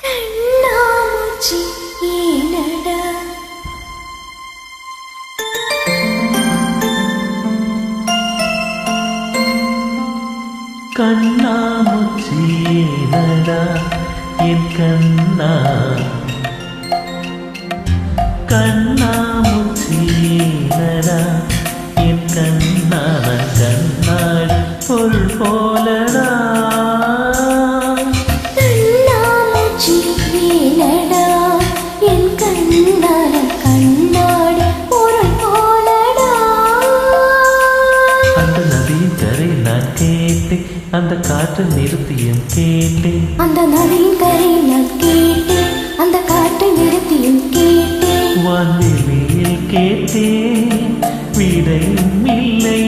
கண்ணாமூச்சி ஏனடா கண்ணாமூச்சி ஏனடா என் கண்ணா கண்ணாமூச்சி ஏனடா என் கண்ணா கண்ணாடி பொருள் போலடா கண்ணாமூச்சி ஏனடா என் கண்ணான கண்ணாடி பொருள் போலடா அந்த நதியின் கரை நான் கேட்டேன் அந்த காற்று நிறுத்தியும் கேட்டேன் அந்த நதியின் கரை நான் கேட்டேன் அந்த காற்றை நிறுத்தியும் கேட்டேன் வான்வெளியில் கேட்டேன் விடையும் இல்லை